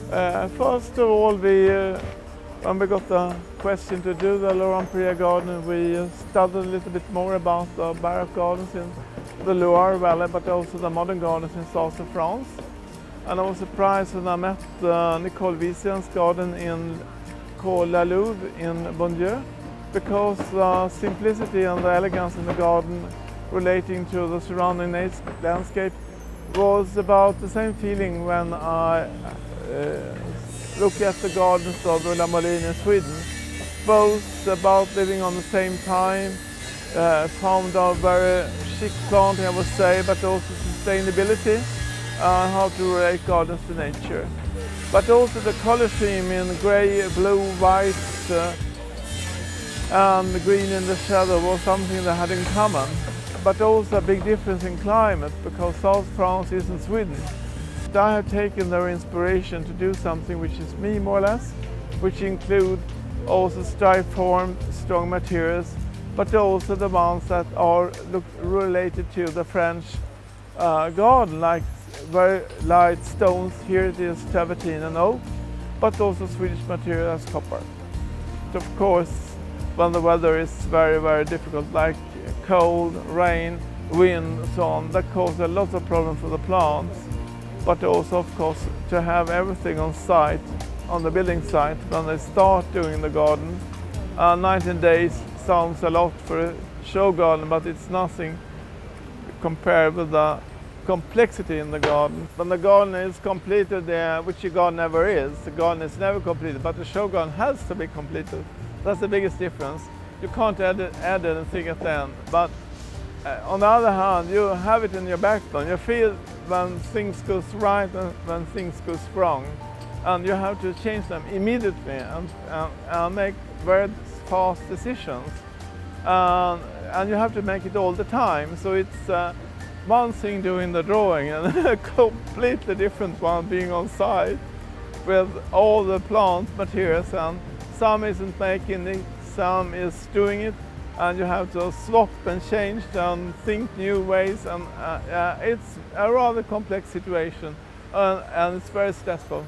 First of all, when we got the question to do the Laurent Perrier garden, we studied a little bit more about the Baroque gardens in the Loire Valley, but also the modern gardens in south of France. And I was surprised when I met Nicole Visian's garden called La Louve in Bondieu, because the simplicity and the elegance in the garden relating to the surrounding landscape was about the same feeling when I look at the gardens of Ulla Molin in Sweden. Both about living on the same time, found a very chic planting, I would say, but also sustainability, how to relate gardens to nature. But also the color scheme in grey, blue, white and green in the shadow was something they had in common. But also a big difference in climate, because South France isn't Sweden. I have taken their inspiration to do something which is me, more or less, which include also stripe-formed, strong materials, but also the ones that are related to the French garden, like very light stones. Here it is travertine and oak, but also Swedish material as copper. But of course, when the weather is very, very difficult, like cold, rain, wind, so on, that causes a lot of problems for the plants. But also, of course, to have everything on site, on the building site, when they start doing the garden. 19 days sounds a lot for a show garden, but it's nothing compared with the complexity in the garden. When the garden is completed, which the garden never is, the garden is never completed, but the show garden has to be completed. That's the biggest difference. You can't add anything at the end. But on the other hand, you have it in your backbone. You feel when things goes right and when things goes wrong, and you have to change them immediately and make very fast decisions. And you have to make it all the time. So it's one thing doing the drawing and a completely different one being on site with all the plant materials, and some isn't making it, some is doing it, and you have to swap and change and think new ways, and it's a rather complex situation, and it's very stressful.